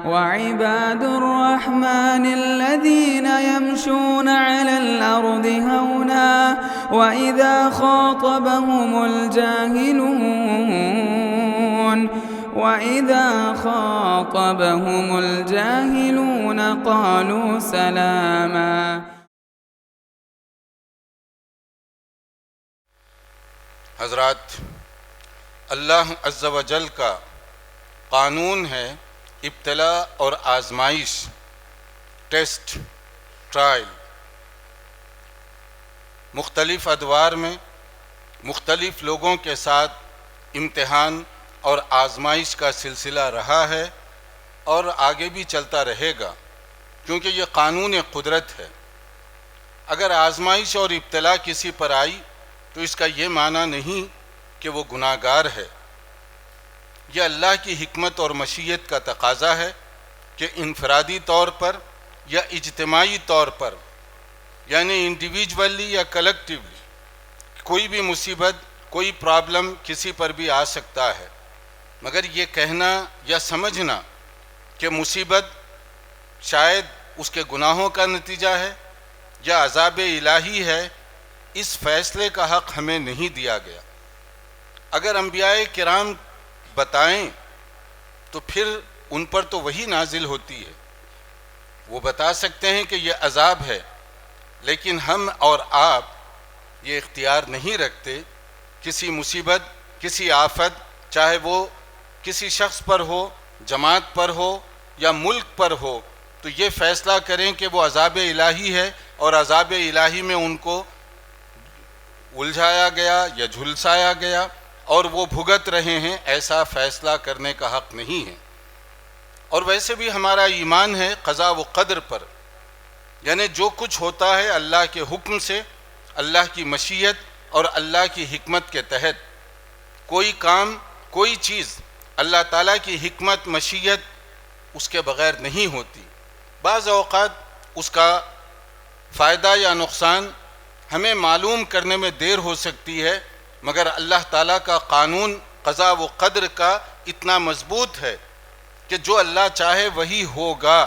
وعباد الرحمن الذين يمشون على الأرض هونا وإذا خاطبهم الجاهلون قالوا سلاما۔ حضرات، اللہ عز و جل کا قانون ہے ابتلا اور آزمائش، ٹیسٹ، ٹرائل۔ مختلف ادوار میں مختلف لوگوں کے ساتھ امتحان اور آزمائش کا سلسلہ رہا ہے اور آگے بھی چلتا رہے گا، کیونکہ یہ قانون قدرت ہے۔ اگر آزمائش اور ابتلا کسی پر آئی تو اس کا یہ معنی نہیں کہ وہ گناہ گار ہے۔ یہ اللہ کی حکمت اور مشیت کا تقاضا ہے کہ انفرادی طور پر یا اجتماعی طور پر، یعنی انڈیویجولی یا کلیکٹیولی، کوئی بھی مصیبت، کوئی پرابلم کسی پر بھی آ سکتا ہے، مگر یہ کہنا یا سمجھنا کہ مصیبت شاید اس کے گناہوں کا نتیجہ ہے یا عذاب الہی ہے، اس فیصلے کا حق ہمیں نہیں دیا گیا۔ اگر انبیاء کرام بتائیں تو پھر ان پر تو وہی نازل ہوتی ہے، وہ بتا سکتے ہیں کہ یہ عذاب ہے، لیکن ہم اور آپ یہ اختیار نہیں رکھتے۔ کسی مصیبت، کسی آفت، چاہے وہ کسی شخص پر ہو، جماعت پر ہو یا ملک پر ہو، تو یہ فیصلہ کریں کہ وہ عذاب الہی ہے اور عذاب الہی میں ان کو الجھایا گیا یا جھلسایا گیا اور وہ بھگت رہے ہیں، ایسا فیصلہ کرنے کا حق نہیں ہے۔ اور ویسے بھی ہمارا ایمان ہے قضاء و قدر پر، یعنی جو کچھ ہوتا ہے اللہ کے حکم سے، اللہ کی مشیت اور اللہ کی حکمت کے تحت۔ کوئی کام، کوئی چیز اللہ تعالیٰ کی حکمت، مشیت اس کے بغیر نہیں ہوتی۔ بعض اوقات اس کا فائدہ یا نقصان ہمیں معلوم کرنے میں دیر ہو سکتی ہے، مگر اللہ تعالیٰ کا قانون قضاء و قدر کا اتنا مضبوط ہے کہ جو اللہ چاہے وہی ہوگا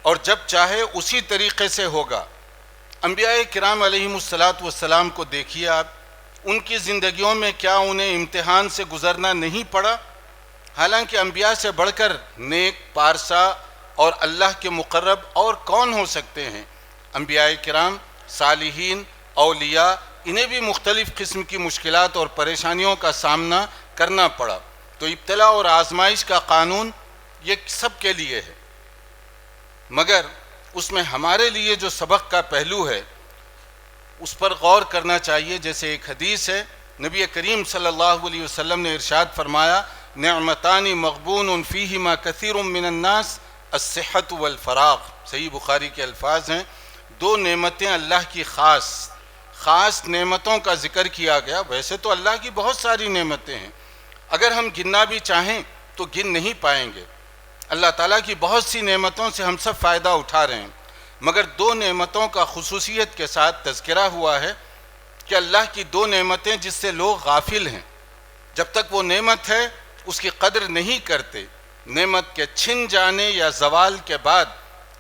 اور جب چاہے اسی طریقے سے ہوگا۔ انبیاء کرام علیہم السلام کو دیکھیے آپ، ان کی زندگیوں میں کیا انہیں امتحان سے گزرنا نہیں پڑا؟ حالانکہ انبیاء سے بڑھ کر نیک، پارسا اور اللہ کے مقرب اور کون ہو سکتے ہیں؟ انبیاء کرام، صالحین، اولیاء، انہیں بھی مختلف قسم کی مشکلات اور پریشانیوں کا سامنا کرنا پڑا۔ تو ابتلا اور آزمائش کا قانون یہ سب کے لیے ہے، مگر اس میں ہمارے لیے جو سبق کا پہلو ہے اس پر غور کرنا چاہیے۔ جیسے ایک حدیث ہے، نبی کریم صلی اللہ علیہ وسلم نے ارشاد فرمایا، نعمتان مغبون فیہما کثیر من الناس الصحت والفراغ۔ صحیح بخاری کے الفاظ ہیں، دو نعمتیں اللہ کی خاص نعمتوں کا ذکر کیا گیا۔ ویسے تو اللہ کی بہت ساری نعمتیں ہیں، اگر ہم گننا بھی چاہیں تو گن نہیں پائیں گے۔ اللہ تعالیٰ کی بہت سی نعمتوں سے ہم سب فائدہ اٹھا رہے ہیں، مگر دو نعمتوں کا خصوصیت کے ساتھ تذکرہ ہوا ہے کہ اللہ کی دو نعمتیں جس سے لوگ غافل ہیں، جب تک وہ نعمت ہے اس کی قدر نہیں کرتے، نعمت کے چھن جانے یا زوال کے بعد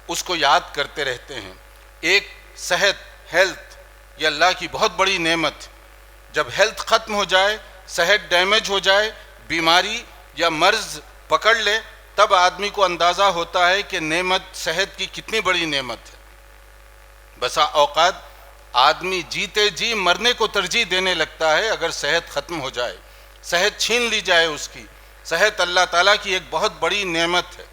اس کو یاد کرتے رہتے ہیں۔ ایک صحت، ہیلتھ، یہ اللہ کی بہت بڑی نعمت۔ جب ہیلتھ ختم ہو جائے، صحت ڈیمیج ہو جائے، بیماری یا مرض پکڑ لے، تب آدمی کو اندازہ ہوتا ہے کہ نعمت صحت کی کتنی بڑی نعمت ہے۔ بسا اوقات آدمی جیتے جی مرنے کو ترجیح دینے لگتا ہے اگر صحت ختم ہو جائے، صحت چھین لی جائے اس کی۔ صحت اللہ تعالیٰ کی ایک بہت بڑی نعمت ہے،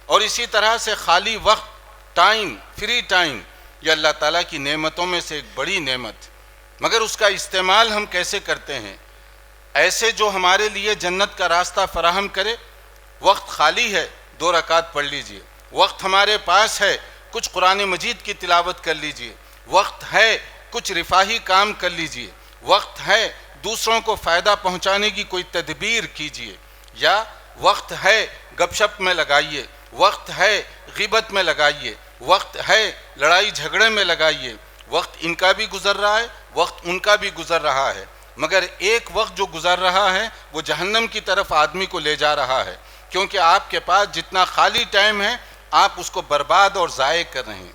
اور اسی طرح سے خالی وقت، ٹائم، فری ٹائم، یہ اللہ تعالیٰ کی نعمتوں میں سے ایک بڑی نعمت ہے، مگر اس کا استعمال ہم کیسے کرتے ہیں؟ ایسے جو ہمارے لیے جنت کا راستہ فراہم کرے۔ وقت خالی ہے، 2 رکعت پڑھ لیجئے۔ وقت ہمارے پاس ہے، کچھ قرآن مجید کی تلاوت کر لیجئے۔ وقت ہے، کچھ رفاہی کام کر لیجئے۔ وقت ہے، دوسروں کو فائدہ پہنچانے کی کوئی تدبیر کیجئے، یا وقت ہے گپ شپ میں لگائیے، وقت ہے غیبت میں لگائیے، وقت ہے لڑائی جھگڑے میں لگائیے۔ وقت ان کا بھی گزر رہا ہے، وقت ان کا بھی گزر رہا ہے، مگر ایک وقت جو گزر رہا ہے وہ جہنم کی طرف آدمی کو لے جا رہا ہے۔ کیونکہ آپ کے پاس جتنا خالی ٹائم ہے آپ اس کو برباد اور ضائع کر رہے ہیں،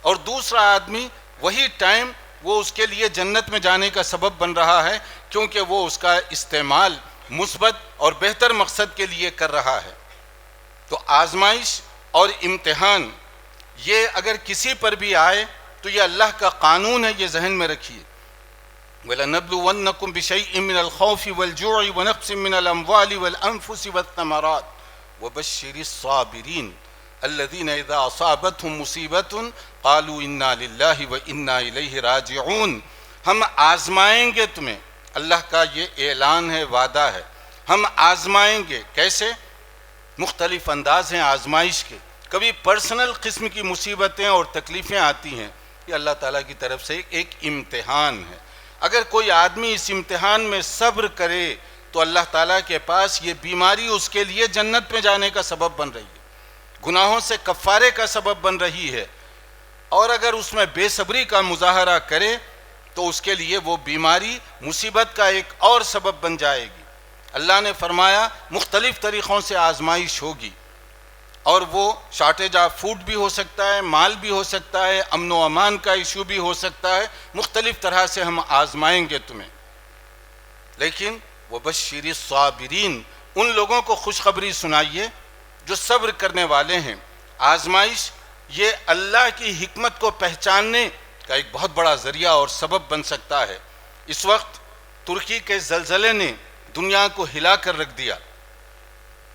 اور دوسرا آدمی وہی ٹائم وہ اس کے لیے جنت میں جانے کا سبب بن رہا ہے، کیونکہ وہ اس کا استعمال مثبت اور بہتر مقصد کے لیے کر رہا ہے۔ تو آزمائش اور امتحان یہ اگر کسی پر بھی آئے تو یہ اللہ کا قانون ہے، یہ ذہن میں رکھیے۔ وَلَنَبْلُوَنَّكُمْ بِشَيْءٍ مِّنَ الْخَوْفِ وَالْجُوعِ وَنَقْصٍ مِّنَ الْأَمْوَالِ وَالْأَنفُسِ وَالثَّمَرَاتِ وَبَشِّرِ الصَّابِرِينَ الَّذِينَ إِذَا أَصَابَتْهُمْ مُصِيبَةٌ قَالُوا إِنَّا لِلَّهِ وَإِنَّا إِلَيْهِ راجعون۔ ہم آزمائیں گے تمہیں، اللہ کا یہ اعلان ہے، وعدہ ہے، ہم آزمائیں گے۔ کیسے؟ مختلف انداز ہیں آزمائش کے۔ کبھی پرسنل قسم کی مصیبتیں اور تکلیفیں آتی ہیں، یہ اللہ تعالیٰ کی طرف سے ایک امتحان ہے۔ اگر کوئی آدمی اس امتحان میں صبر کرے تو اللہ تعالیٰ کے پاس یہ بیماری اس کے لیے جنت میں جانے کا سبب بن رہی ہے، گناہوں سے کفارے کا سبب بن رہی ہے، اور اگر اس میں بے صبری کا مظاہرہ کرے تو اس کے لیے وہ بیماری مصیبت کا ایک اور سبب بن جائے گی۔ اللہ نے فرمایا مختلف طریقوں سے آزمائش ہوگی، اور وہ شارٹیج آف فوڈ بھی ہو سکتا ہے، مال بھی ہو سکتا ہے، امن و امان کا ایشو بھی ہو سکتا ہے، مختلف طرح سے ہم آزمائیں گے تمہیں۔ لیکن وَبَشِّرِ الصَّابِرِينَ، ان لوگوں کو خوشخبری سنائیے جو صبر کرنے والے ہیں۔ آزمائش یہ اللہ کی حکمت کو پہچاننے کا ایک بہت بڑا ذریعہ اور سبب بن سکتا ہے۔ اس وقت ترکی کے زلزلے نے دنیا کو ہلا کر رکھ دیا،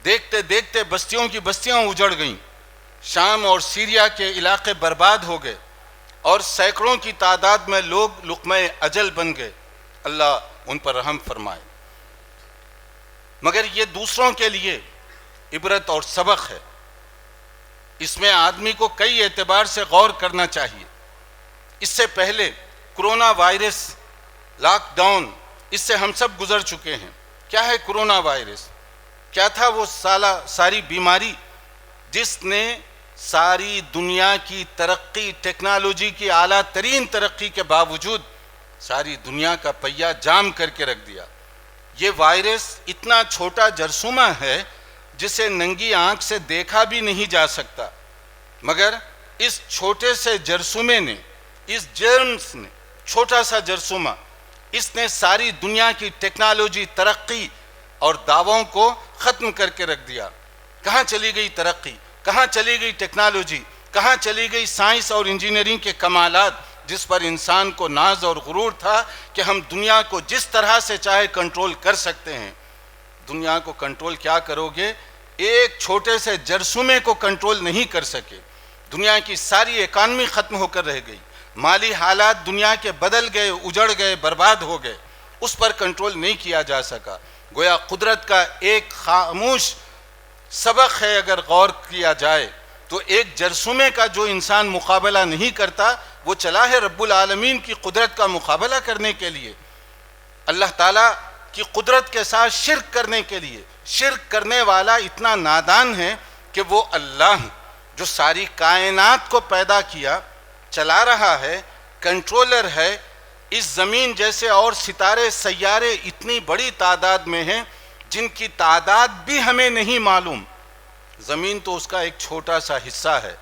دیکھتے دیکھتے بستیوں کی بستیاں اجڑ گئیں، شام اور سیریا کے علاقے برباد ہو گئے، اور سینکڑوں کی تعداد میں لوگ لقمہ اجل بن گئے۔ اللہ ان پر رحم فرمائے۔ مگر یہ دوسروں کے لیے عبرت اور سبق ہے، اس میں آدمی کو کئی اعتبار سے غور کرنا چاہیے۔ اس سے پہلے کرونا وائرس، لاک ڈاؤن، اس سے ہم سب گزر چکے ہیں۔ کیا ہے کرونا وائرس؟ کیا تھا وہ ساری بیماری جس نے ساری دنیا کی ترقی، ٹیکنالوجی کی اعلیٰ ترین ترقی کے باوجود ساری دنیا کا پہیہ جام کر کے رکھ دیا۔ یہ وائرس اتنا چھوٹا جرثومہ ہے جسے ننگی آنکھ سے دیکھا بھی نہیں جا سکتا، مگر اس چھوٹے سے جرثومے نے، اس جرمز نے، چھوٹا سا جرثومہ، اس نے ساری دنیا کی ٹیکنالوجی، ترقی اور دعووں کو ختم کر کے رکھ دیا۔ کہاں چلی گئی ترقی؟ کہاں چلی گئی ٹیکنالوجی؟ کہاں چلی گئی سائنس اور انجینئرنگ کے کمالات جس پر انسان کو ناز اور غرور تھا کہ ہم دنیا کو جس طرح سے چاہے کنٹرول کر سکتے ہیں؟ دنیا کو کنٹرول کیا کرو گے؟ ایک چھوٹے سے جرثومے کو کنٹرول نہیں کر سکے۔ دنیا کی ساری اکانومی ختم ہو کر رہ گئی، مالی حالات دنیا کے بدل گئے، اجڑ گئے، برباد ہو گئے، اس پر کنٹرول نہیں کیا جا سکا۔ گویا قدرت کا ایک خاموش سبق ہے، اگر غور کیا جائے تو ایک جرثومے کا جو انسان مقابلہ نہیں کرتا، وہ چلا ہے رب العالمین کی قدرت کا مقابلہ کرنے کے لیے، اللہ تعالیٰ کی قدرت کے ساتھ شرک کرنے کے لیے۔ شرک کرنے والا اتنا نادان ہے کہ وہ اللہ جو ساری کائنات کو پیدا کیا، چلا رہا ہے، کنٹرولر ہے، اس زمین جیسے اور ستارے، سیارے اتنی بڑی تعداد میں ہیں جن کی تعداد بھی ہمیں نہیں معلوم۔ زمین تو اس کا ایک چھوٹا سا حصہ ہے،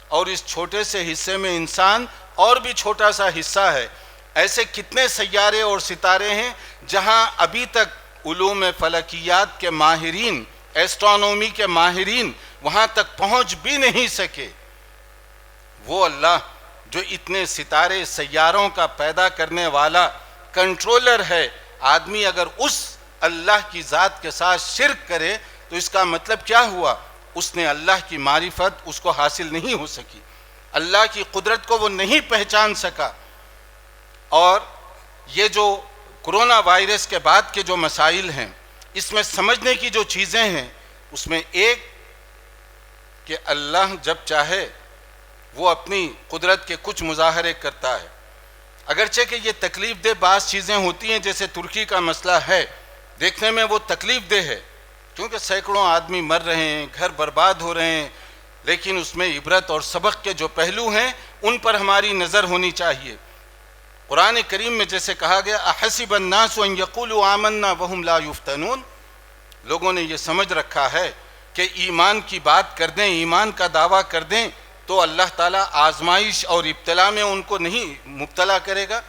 اور اس چھوٹے سے حصے میں انسان اور بھی چھوٹا سا حصہ ہے۔ ایسے کتنے سیارے اور ستارے ہیں جہاں ابھی تک علوم فلکیات کے ماہرین، ایسٹرونومی کے ماہرین وہاں تک پہنچ بھی نہیں سکے۔ وہ اللہ جو اتنے ستارے، سیاروں کا پیدا کرنے والا کنٹرولر ہے، آدمی اگر اس اللہ کی ذات کے ساتھ شرک کرے تو اس کا مطلب کیا ہوا؟ اس نے اللہ کی معرفت اس کو حاصل نہیں ہو سکی، اللہ کی قدرت کو وہ نہیں پہچان سکا۔ اور یہ جو کرونا وائرس کے بعد کے جو مسائل ہیں، اس میں سمجھنے کی جو چیزیں ہیں، اس میں ایک کہ اللہ جب چاہے وہ اپنی قدرت کے کچھ مظاہرے کرتا ہے، اگرچہ کہ یہ تکلیف دہ بعض چیزیں ہوتی ہیں، جیسے ترکی کا مسئلہ ہے، دیکھنے میں وہ تکلیف دہ ہے کیونکہ سینکڑوں آدمی مر رہے ہیں، گھر برباد ہو رہے ہیں، لیکن اس میں عبرت اور سبق کے جو پہلو ہیں ان پر ہماری نظر ہونی چاہیے۔ قرآن کریم میں جیسے کہا گیا احسب الناس ان یقولوا آمنا وهم لا یفتنون، لوگوں نے یہ سمجھ رکھا ہے کہ ایمان کی بات کر دیں، ایمان کا دعویٰ کر دیں، تو اللہ تعالیٰ آزمائش اور ابتلا میں ان کو نہیں مبتلا کرے گا؟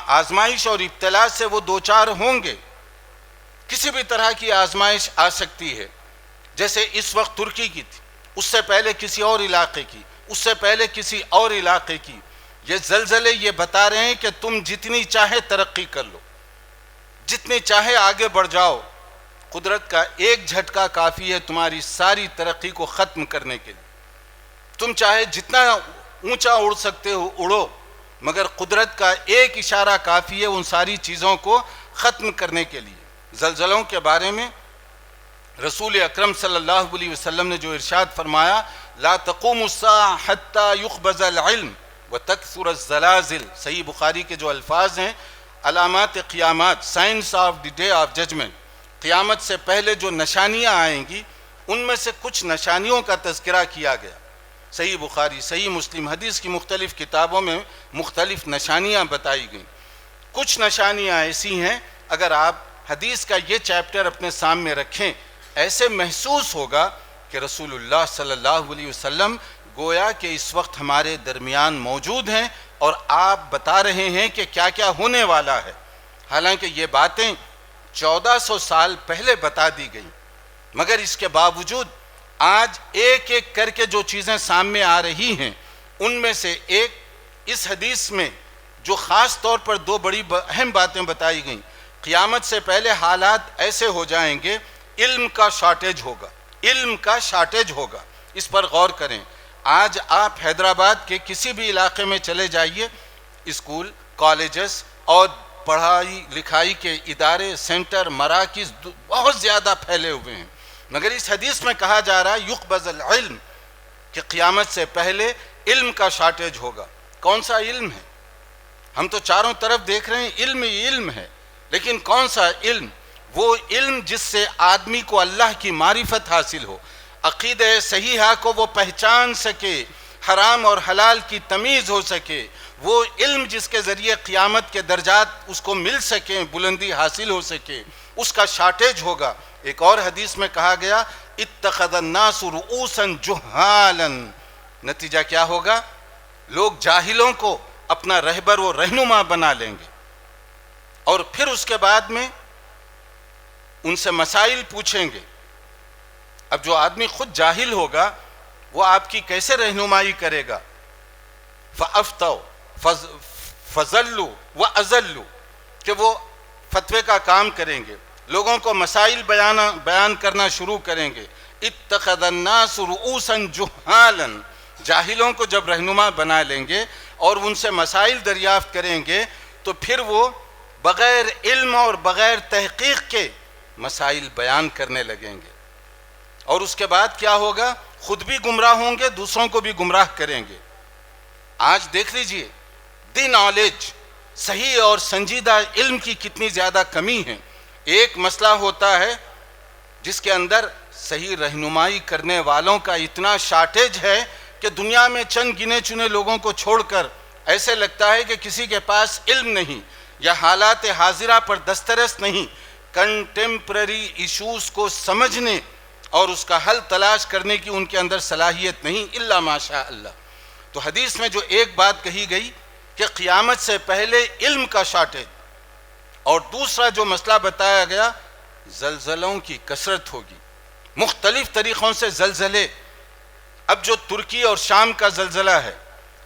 آزمائش اور ابتلا سے وہ دوچار ہوں گے، کسی بھی طرح کی آزمائش آ سکتی ہے، جیسے اس وقت ترکی کی تھی، اس سے پہلے کسی اور علاقے کی، اس سے پہلے کسی اور علاقے کی۔ یہ زلزلے یہ بتا رہے ہیں کہ تم جتنی چاہے ترقی کر لو، جتنی چاہے آگے بڑھ جاؤ، قدرت کا ایک جھٹکا کافی ہے تمہاری ساری ترقی کو ختم کرنے کے لیے۔ تم چاہے جتنا اونچا اڑ سکتے ہو اڑو، مگر قدرت کا ایک اشارہ کافی ہے ان ساری چیزوں کو ختم کرنے کے لیے۔ زلزلوں کے بارے میں رسول اکرم صلی اللہ علیہ وسلم نے جو ارشاد فرمایا، لا تقوم الساعة حتى يقبض العلم وتكثر الزلازل، صحیح بخاری کے جو الفاظ ہیں، علامات قیامات، signs of the day of judgment, قیامت سے پہلے جو نشانیاں آئیں گی، ان میں سے کچھ نشانیوں کا تذکرہ کیا گیا۔ صحیح بخاری، صحیح مسلم، حدیث کی مختلف کتابوں میں مختلف نشانیاں بتائی گئیں۔ کچھ نشانیاں ایسی ہیں، اگر آپ حدیث کا یہ چیپٹر اپنے سامنے رکھیں، ایسے محسوس ہوگا کہ رسول اللہ صلی اللہ علیہ وسلم گویا کہ اس وقت ہمارے درمیان موجود ہیں اور آپ بتا رہے ہیں کہ کیا کیا ہونے والا ہے۔ حالانکہ یہ باتیں 1400 سال پہلے بتا دی گئیں، مگر اس کے باوجود آج ایک ایک کر کے جو چیزیں سامنے آ رہی ہیں، ان میں سے ایک اس حدیث میں جو خاص طور پر دو بڑی اہم باتیں بتائی گئیں۔ قیامت سے پہلے حالات ایسے ہو جائیں گے، علم کا شارٹیج ہوگا، علم کا شارٹیج ہوگا۔ اس پر غور کریں۔ آج آپ حیدرآباد کے کسی بھی علاقے میں چلے جائیے، اسکول، کالجز اور پڑھائی لکھائی کے ادارے، سینٹر، مراکز بہت زیادہ پھیلے ہوئے ہیں، مگر اس حدیث میں کہا جا رہا ہے یقبض العلم، کہ قیامت سے پہلے علم کا شارٹیج ہوگا۔ کون سا علم ہے؟ ہم تو چاروں طرف دیکھ رہے ہیں علم ہی علم ہے، لیکن کون سا علم؟ وہ علم جس سے آدمی کو اللہ کی معرفت حاصل ہو، عقیدہ صحیحہ کو وہ پہچان سکے، حرام اور حلال کی تمیز ہو سکے، وہ علم جس کے ذریعے قیامت کے درجات اس کو مل سکیں، بلندی حاصل ہو سکے، اس کا شارٹیج ہوگا۔ ایک اور حدیث میں کہا گیا اتخذ الناس رؤوسا جہالا، نتیجہ کیا ہوگا؟ لوگ جاہلوں کو اپنا رہبر و رہنما بنا لیں گے، اور پھر اس کے بعد میں ان سے مسائل پوچھیں گے۔ اب جو آدمی خود جاہل ہوگا وہ آپ کی کیسے رہنمائی کرے گا؟ فَأَفْتَوْا فَضَلُّوا وَأَضَلُّوا، کہ وہ فتوے کا کام کریں گے، لوگوں کو مسائل بیان کرنا شروع کریں گے۔ اتخذ الناس رؤوسا جہالا، جاہلوں کو جب رہنما بنا لیں گے اور ان سے مسائل دریافت کریں گے، تو پھر وہ بغیر علم اور بغیر تحقیق کے مسائل بیان کرنے لگیں گے، اور اس کے بعد کیا ہوگا؟ خود بھی گمراہ ہوں گے، دوسروں کو بھی گمراہ کریں گے۔ آج دیکھ لیجئے دی نالج، صحیح اور سنجیدہ علم کی کتنی زیادہ کمی ہے۔ ایک مسئلہ ہوتا ہے جس کے اندر صحیح رہنمائی کرنے والوں کا اتنا شارٹیج ہے کہ دنیا میں چند گنے چنے لوگوں کو چھوڑ کر ایسے لگتا ہے کہ کسی کے پاس علم نہیں یا حالات حاضرہ پر دسترس نہیں، کنٹمپرری ایشوز کو سمجھنے اور اس کا حل تلاش کرنے کی ان کے اندر صلاحیت نہیں، الا ماشاء اللہ۔ تو حدیث میں جو ایک بات کہی گئی کہ قیامت سے پہلے علم کا شارٹیج، اور دوسرا جو مسئلہ بتایا گیا زلزلوں کی کثرت ہوگی، مختلف طریقوں سے زلزلے۔ اب جو ترکی اور شام کا زلزلہ ہے،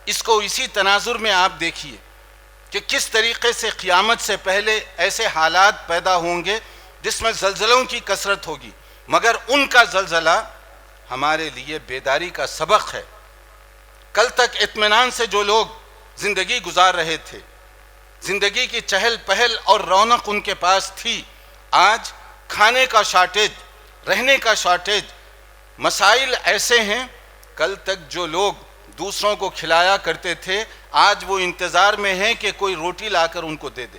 اس کو اسی تناظر میں آپ دیکھیے کہ کس طریقے سے قیامت سے پہلے ایسے حالات پیدا ہوں گے جس میں زلزلوں کی کثرت ہوگی، مگر ان کا زلزلہ ہمارے لیے بیداری کا سبق ہے۔ کل تک اطمینان سے جو لوگ زندگی گزار رہے تھے، زندگی کی چہل پہل اور رونق ان کے پاس تھی، آج کھانے کا شارٹیج، رہنے کا شارٹیج، مسائل ایسے ہیں۔ کل تک جو لوگ دوسروں کو کھلایا کرتے تھے، آج وہ انتظار میں ہیں کہ کوئی روٹی لا کر ان کو دے دے،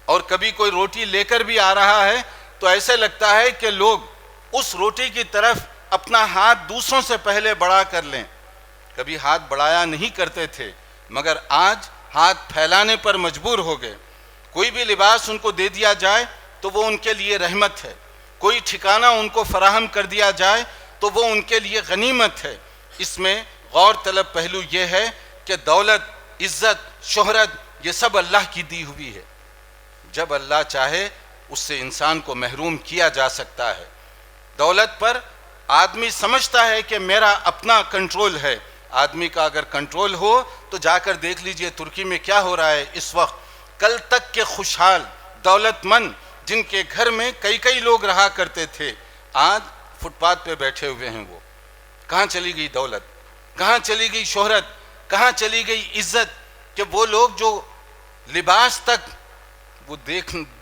اور کبھی کوئی روٹی لے کر بھی آ رہا ہے تو ایسے لگتا ہے کہ لوگ اس روٹی کی طرف اپنا ہاتھ دوسروں سے پہلے بڑھا کر لیں۔ کبھی ہاتھ بڑھایا نہیں کرتے تھے، مگر آج ہاتھ پھیلانے پر مجبور ہو گئے۔ کوئی بھی لباس ان کو دے دیا جائے تو وہ ان کے لیے رحمت ہے، کوئی ٹھکانہ ان کو فراہم کر دیا جائے تو وہ ان کے لیے غنیمت ہے۔ اس میں غور طلب پہلو یہ ہے کہ دولت، عزت، شہرت یہ سب اللہ کی دی ہوئی ہے۔ جب اللہ چاہے اس سے انسان کو محروم کیا جا سکتا ہے۔ دولت پر آدمی سمجھتا ہے کہ میرا اپنا کنٹرول ہے۔ آدمی کا اگر کنٹرول ہو تو جا کر دیکھ لیجئے ترکی میں کیا ہو رہا ہے اس وقت۔ کل تک کے خوشحال دولت مند جن کے گھر میں کئی لوگ رہا کرتے تھے، آج فٹ پاتھ پہ بیٹھے ہوئے ہیں۔ وہ کہاں چلی گئی دولت، کہاں چلی گئی شہرت، کہاں چلی گئی عزت؟ کہ وہ لوگ جو لباس تک وہ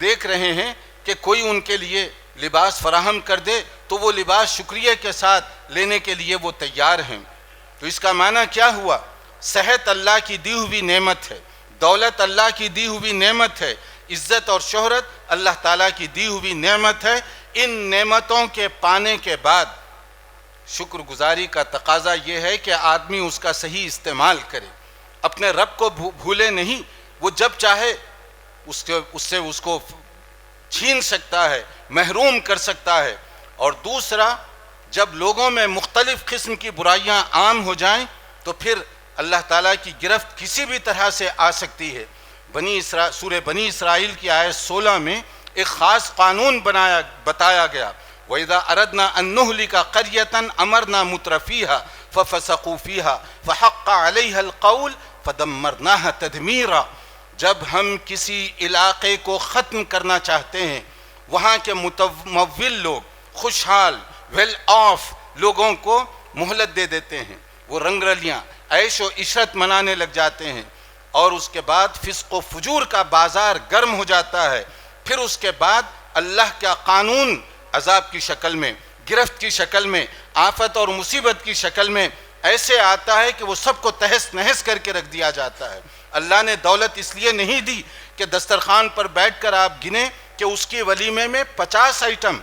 دیکھ رہے ہیں کہ کوئی ان کے لیے لباس فراہم کر دے تو وہ لباس شکریہ کے ساتھ لینے کے لیے وہ تیار ہیں۔ تو اس کا معنی کیا ہوا؟ صحت اللہ کی دی ہوئی نعمت ہے، دولت اللہ کی دی ہوئی نعمت ہے، عزت اور شہرت اللہ تعالیٰ کی دی ہوئی نعمت ہے۔ ان نعمتوں کے پانے کے بعد شکر گزاری کا تقاضا یہ ہے کہ آدمی اس کا صحیح استعمال کرے، اپنے رب کو بھولے نہیں۔ وہ جب چاہے اس سے اس کو چھین سکتا ہے، محروم کر سکتا ہے۔ اور دوسرا، جب لوگوں میں مختلف قسم کی برائیاں عام ہو جائیں تو پھر اللہ تعالیٰ کی گرفت کسی بھی طرح سے آ سکتی ہے۔ سورہ بنی اسرائیل کی آیت 16 میں ایک خاص قانون بتایا گیا۔ وَإِذَا أَرَدْنَا أَن نُهْلِكَ قَرْيَةً أَمَرْنَا مُتْرَفِيهَا فَفَسَقُوا فِيهَا فَحَقَّ عَلَيْهَا الْقَوْلُ فَدَمَّرْنَاهَا تَدْمِيرًا۔ جب ہم کسی علاقے کو ختم کرنا چاہتے ہیں، وہاں کے متمول لوگ، خوشحال ویل آف لوگوں کو مہلت دے دیتے ہیں، وہ رنگ رلیاں عیش و عشرت منانے لگ جاتے ہیں، اور اس کے بعد فسق و فجور کا بازار گرم ہو جاتا ہے۔ پھر اس کے بعد اللہ کا قانون عذاب کی شکل میں، گرفت کی شکل میں، آفت اور مصیبت کی شکل میں ایسے آتا ہے کہ وہ سب کو تہس نہس کر کے رکھ دیا جاتا ہے۔ اللہ نے دولت اس لیے نہیں دی کہ دسترخوان پر بیٹھ کر آپ گنیں کہ اس کی ولیمے میں 50 آئٹم،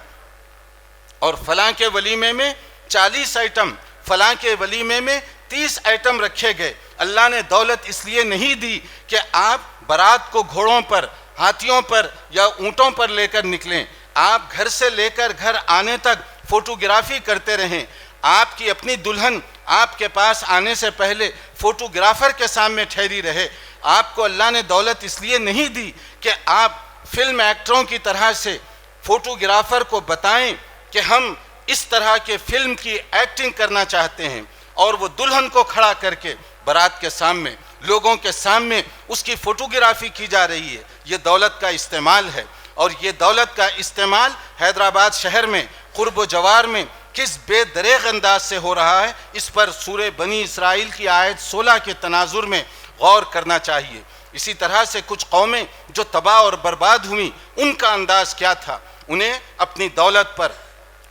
اور فلاں کے ولیمے میں 40 آئٹم، فلاں کے ولیمے میں 30 آئٹم رکھے گئے۔ اللہ نے دولت اس لیے نہیں دی کہ آپ بارات کو گھوڑوں پر، ہاتھیوں پر یا اونٹوں پر لے کر نکلیں۔ آپ گھر سے لے کر گھر آنے تک فوٹوگرافی کرتے رہیں۔ آپ کی اپنی دلہن آپ کے پاس آنے سے پہلے فوٹوگرافر کے سامنے ٹھہری رہے۔ آپ کو اللہ نے دولت اس لیے نہیں دی کہ آپ فلم ایکٹروں کی طرح سے فوٹوگرافر کو بتائیں کہ ہم اس طرح کے فلم کی ایکٹنگ کرنا چاہتے ہیں، اور وہ دلہن کو کھڑا کر کے بارات کے سامنے، لوگوں کے سامنے اس کی فوٹوگرافی کی جا رہی ہے۔ یہ دولت کا استعمال ہے، اور یہ دولت کا استعمال حیدرآباد شہر میں، قرب و جوار میں کس بے دریغ انداز سے ہو رہا ہے، اس پر سورہ بنی اسرائیل کی آیت 16 کے تناظر میں غور کرنا چاہیے۔ اسی طرح سے کچھ قومیں جو تباہ اور برباد ہوئیں، ان کا انداز کیا تھا؟ انہیں اپنی دولت پر،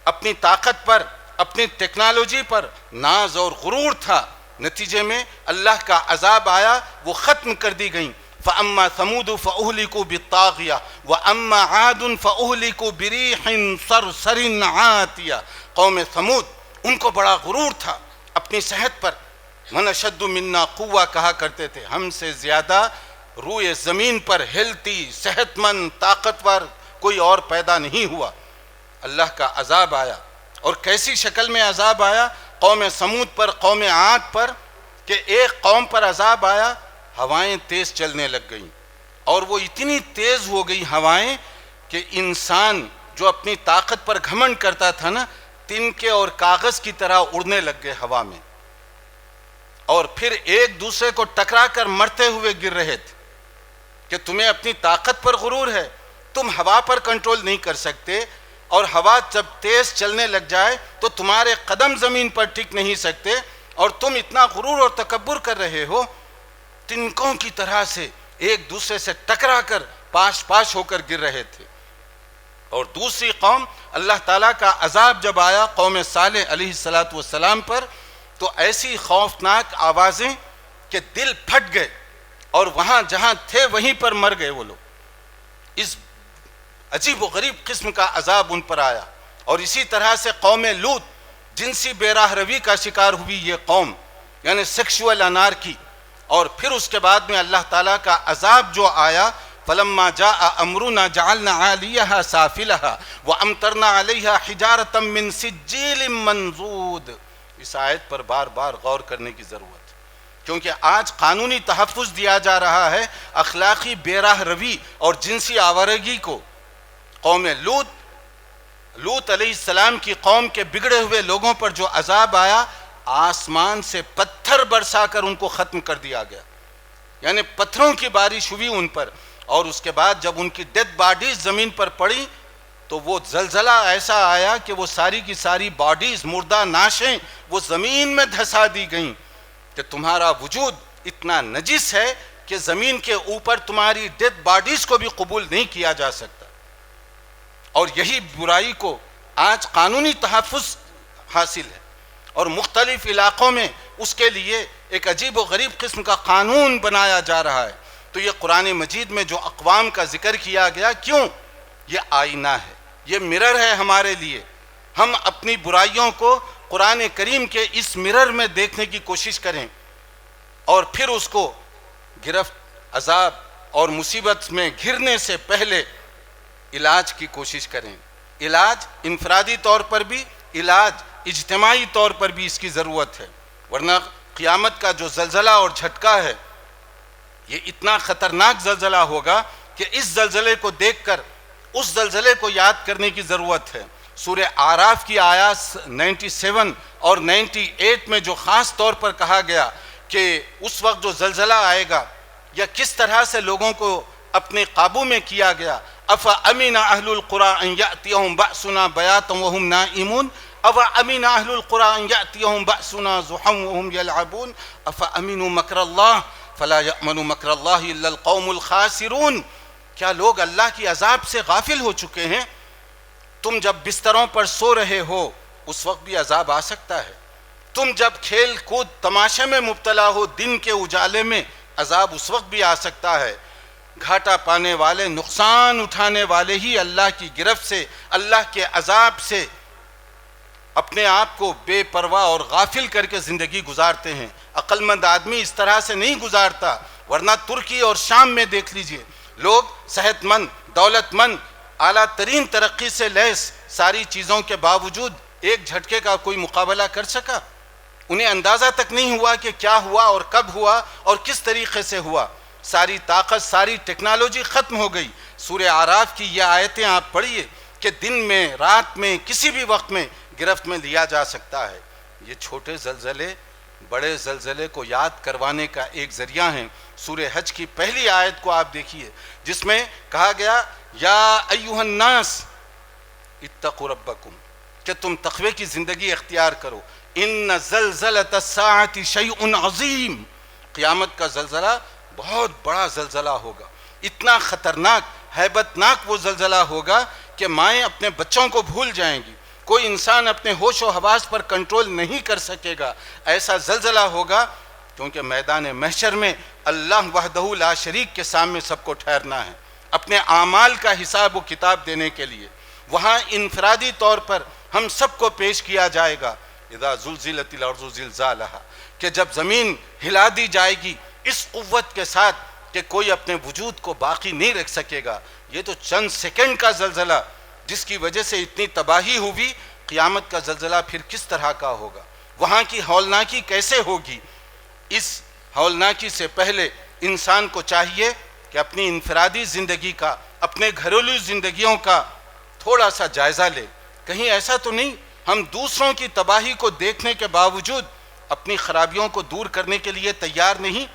اپنی طاقت پر، اپنی ٹیکنالوجی پر ناز اور غرور تھا۔ نتیجے میں اللہ کا عذاب آیا، وہ ختم کر دی گئیں۔ فَأَمَّا ثَمُودُ فَأُهْلِكُوا بِالطَّاغِيَةِ وَأَمَّا عَادٌ فَأُهْلِكُوا بِرِيحٍ صَرْصَرٍ عَاتِيَةٍ۔ قوم ثمود، ان کو بڑا غرور تھا اپنی صحت پر۔ مَنْ أَشَدُّ مِنَّا قُوَّةً کہا کرتے تھے، ہم سے زیادہ روئے زمین پر ہلتی، صحت مند، طاقتور کوئی اور پیدا نہیں ہوا۔ اللہ کا عذاب آیا، اور کیسی شکل میں عذاب آیا؟ قوم ثمود پر، قوم عاد پر، کہ ایک قوم پر عذاب آیا، ہوائیں تیز چلنے لگ گئیں، اور وہ اتنی تیز ہو گئی ہوائیں کہ انسان جو اپنی طاقت پر گھمنڈ کرتا تھا نا، تنکے اور کاغذ کی طرح اڑنے لگ گئے ہوا میں، اور پھر ایک دوسرے کو ٹکرا کر مرتے ہوئے گر رہے تھے۔ کہ تمہیں اپنی طاقت پر غرور ہے، تم ہوا پر کنٹرول نہیں کر سکتے، اور ہوا جب تیز چلنے لگ جائے تو تمہارے قدم زمین پر ٹک نہیں سکتے، اور تم اتنا غرور اور تکبر کر رہے ہو۔ تنکوں کی طرح سے ایک دوسرے سے ٹکرا کر پاش ہو کر گر رہے تھے۔ اور دوسری قوم، اللہ تعالیٰ کا عذاب جب آیا قوم صالح علیہ السلام پر، تو ایسی خوفناک آوازیں کہ دل پھٹ گئے، اور وہاں جہاں تھے وہیں پر مر گئے وہ لوگ۔ اس عجیب و غریب قسم کا عذاب ان پر آیا۔ اور اسی طرح سے قوم لوط، جنسی بے راہ روی کا شکار ہوئی یہ قوم، یعنی سیکشول انارکی۔ اور پھر اس کے بعد میں اللہ تعالیٰ کا عذاب جو آیا فلما جاء امرنا جعلنا عاليها سافلها وامطرنا عليها حجارة من سجيل منضود. اس آیت پر بار بار غور کرنے کی ضرورت ہے، کیونکہ آج قانونی تحفظ دیا جا رہا ہے اخلاقی بے راہ روی اور جنسی آوارگی کو. قوم لوط علیہ السلام کی قوم کے بگڑے ہوئے لوگوں پر جو عذاب آیا، آسمان سے پتھر برسا کر ان کو ختم کر دیا گیا، یعنی پتھروں کی بارش ہوئی ان پر. اور اس کے بعد جب ان کی ڈیڈ باڈیز زمین پر پڑی تو وہ زلزلہ ایسا آیا کہ وہ ساری کی ساری باڈیز، مردہ ناشیں، وہ زمین میں دھسا دی گئیں کہ تمہارا وجود اتنا نجس ہے کہ زمین کے اوپر تمہاری ڈیڈ باڈیز کو بھی قبول نہیں کیا جا سکتا. اور یہی برائی کو آج قانونی تحفظ حاصل ہے اور مختلف علاقوں میں اس کے لیے ایک عجیب و غریب قسم کا قانون بنایا جا رہا ہے. تو یہ قرآن مجید میں جو اقوام کا ذکر کیا گیا، کیوں؟ یہ آئینہ ہے، یہ مرر ہے ہمارے لیے. ہم اپنی برائیوں کو قرآن کریم کے اس مرر میں دیکھنے کی کوشش کریں اور پھر اس کو گرفت، عذاب اور مصیبت میں گھرنے سے پہلے علاج کی کوشش کریں. علاج انفرادی طور پر بھی، علاج اجتماعی طور پر بھی اس کی ضرورت ہے، ورنہ قیامت کا جو زلزلہ اور جھٹکا ہے یہ اتنا خطرناک زلزلہ ہوگا کہ اس زلزلے کو دیکھ کر اس زلزلے کو یاد کرنے کی ضرورت ہے. سورہ اعراف کی آیات 97 اور 98 میں جو خاص طور پر کہا گیا کہ اس وقت جو زلزلہ آئے گا یا کس طرح سے لوگوں کو اپنے قابو میں کیا گیا. افامن اہل القری ان یاتیہم باسنا بیاتا وہم نائمون افامن اہل القری ان یاتیہم باسنا ضحا وہم یلعبون افامنوا مکر اللہ فلا یأمن مکر اللہ الا القوم الخاسرون. کیا لوگ اللہ کی عذاب سے غافل ہو چکے ہیں؟ تم جب بستروں پر سو رہے ہو اس وقت بھی عذاب آ سکتا ہے. تم جب کھیل کود تماشے میں مبتلا ہو دن کے اجالے میں، عذاب اس وقت بھی آ سکتا ہے. گھاٹا پانے والے، نقصان اٹھانے والے ہی اللہ کی گرفت سے، اللہ کے عذاب سے اپنے آپ کو بے پرواہ اور غافل کر کے زندگی گزارتے ہیں. عقل مند آدمی اس طرح سے نہیں گزارتا، ورنہ ترکی اور شام میں دیکھ لیجئے، لوگ صحت مند، دولت مند، اعلیٰ ترین ترقی سے لیس ساری چیزوں کے باوجود ایک جھٹکے کا کوئی مقابلہ کر سکا؟ انہیں اندازہ تک نہیں ہوا کہ کیا ہوا اور کب ہوا اور کس طریقے سے ہوا. ساری طاقت، ساری ٹیکنالوجی ختم ہو گئی. سورہ اعراف کی یہ آیتیں آپ پڑھیے کہ دن میں، رات میں، کسی بھی وقت میں گرفت میں لیا جا سکتا ہے. یہ چھوٹے زلزلے بڑے زلزلے کو یاد کروانے کا ایک ذریعہ ہیں. سورہ حج کی پہلی آیت کو آپ دیکھیے جس میں کہا گیا یا ایھا الناس اتقوا ربکم، کہ تم تقوی کی زندگی اختیار کرو. ان زلزلۃ الساعۃ شیء عظیم، قیامت کا زلزلہ بہت بڑا زلزلہ ہوگا. اتنا خطرناک، ہیبت ناک وہ زلزلہ ہوگا کہ مائیں اپنے بچوں کو بھول جائیں گی. کوئی انسان اپنے ہوش و حواس پر کنٹرول نہیں کر سکے گا. ایسا زلزلہ ہوگا کیونکہ میدان محشر میں اللہ وحدہ لا شریک کے سامنے سب کو ٹھہرنا ہے اپنے اعمال کا حساب و کتاب دینے کے لیے. وہاں انفرادی طور پر ہم سب کو پیش کیا جائے گا اذا زلزلت الارض زلزالها، کہ جب زمین ہلا دی جائے گی اس قوت کے ساتھ کہ کوئی اپنے وجود کو باقی نہیں رکھ سکے گا. یہ تو چند سیکنڈ کا زلزلہ جس کی وجہ سے اتنی تباہی ہوئی، قیامت کا زلزلہ پھر کس طرح کا ہوگا؟ وہاں کی ہولناکی کیسے ہوگی؟ اس ہولناکی سے پہلے انسان کو چاہیے کہ اپنی انفرادی زندگی کا، اپنے گھریلو زندگیوں کا تھوڑا سا جائزہ لے. کہیں ایسا تو نہیں ہم دوسروں کی تباہی کو دیکھنے کے باوجود اپنی خرابیوں کو دور کرنے کے لیے تیار نہیں،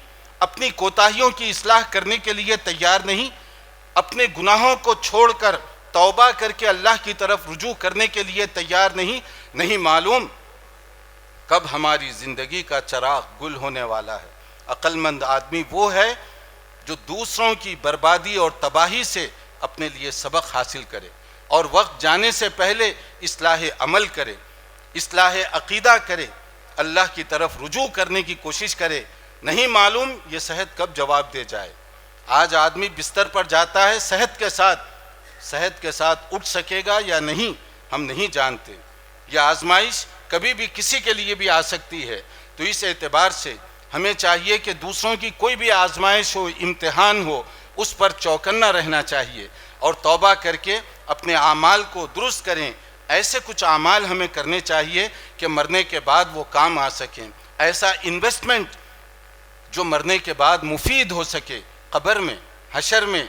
اپنی کوتاہیوں کی اصلاح کرنے کے لیے تیار نہیں، اپنے گناہوں کو چھوڑ کر توبہ کر کے اللہ کی طرف رجوع کرنے کے لیے تیار نہیں. نہیں معلوم کب ہماری زندگی کا چراغ گل ہونے والا ہے. عقل مند آدمی وہ ہے جو دوسروں کی بربادی اور تباہی سے اپنے لیے سبق حاصل کرے اور وقت جانے سے پہلے اصلاح عمل کرے، اصلاح عقیدہ کرے، اللہ کی طرف رجوع کرنے کی کوشش کرے. نہیں معلوم یہ صحت کب جواب دے جائے. آج آدمی بستر پر جاتا ہے صحت کے ساتھ اٹھ سکے گا یا نہیں ہم نہیں جانتے. یہ آزمائش کبھی بھی کسی کے لیے بھی آ سکتی ہے. تو اس اعتبار سے ہمیں چاہیے کہ دوسروں کی کوئی بھی آزمائش ہو، امتحان ہو، اس پر چوکنا رہنا چاہیے اور توبہ کر کے اپنے اعمال کو درست کریں۔ ایسے کچھ اعمال ہمیں کرنے چاہیے کہ مرنے کے بعد وہ کام آ سکیں، ایسا انویسٹمنٹ جو مرنے کے بعد مفید ہو سکے، قبر میں حشر میں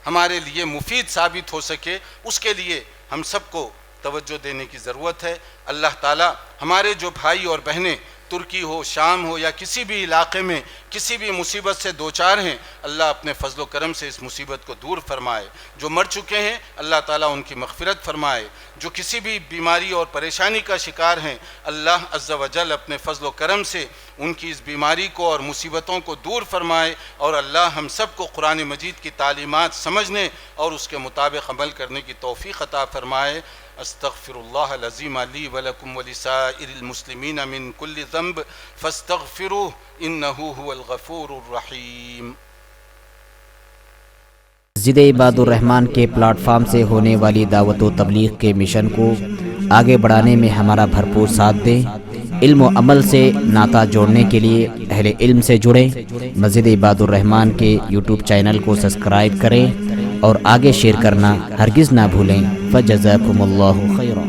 ہمارے لیے مفید ثابت ہو سکے، اس کے لیے ہم سب کو توجہ دینے کی ضرورت ہے۔ اللہ تعالیٰ ہمارے جو بھائی اور بہنیں ترکی ہو، شام ہو یا کسی بھی علاقے میں کسی بھی مصیبت سے دوچار ہیں، اللہ اپنے فضل و کرم سے اس مصیبت کو دور فرمائے۔ جو مر چکے ہیں اللہ تعالیٰ ان کی مغفرت فرمائے، جو کسی بھی بیماری اور پریشانی کا شکار ہیں اللہ عز و جل اپنے فضل و کرم سے ان کی اس بیماری کو اور مصیبتوں کو دور فرمائے، اور اللہ ہم سب کو قرآن مجید کی تعلیمات سمجھنے اور اس کے مطابق عمل کرنے کی توفیق عطا فرمائے۔ استغفر اللہ العظیم لی ولکم ولسائر المسلمین من کل ذنب فاستغفروه انه هو الغفور الرحیم۔ مسجد عباد الرحمن کے پلیٹ فارم سے ہونے والی دعوت و تبلیغ کے مشن کو آگے بڑھانے میں ہمارا بھرپور ساتھ دیں۔ علم و عمل سے ناطہ جوڑنے کے لیے اہل علم سے جڑیں۔ مسجد عباد الرحمن کے یوٹیوب چینل کو سبسکرائب کریں اور آگے شیئر کرنا ہرگز نہ بھولیں۔ فجزاکم اللہ خیرا۔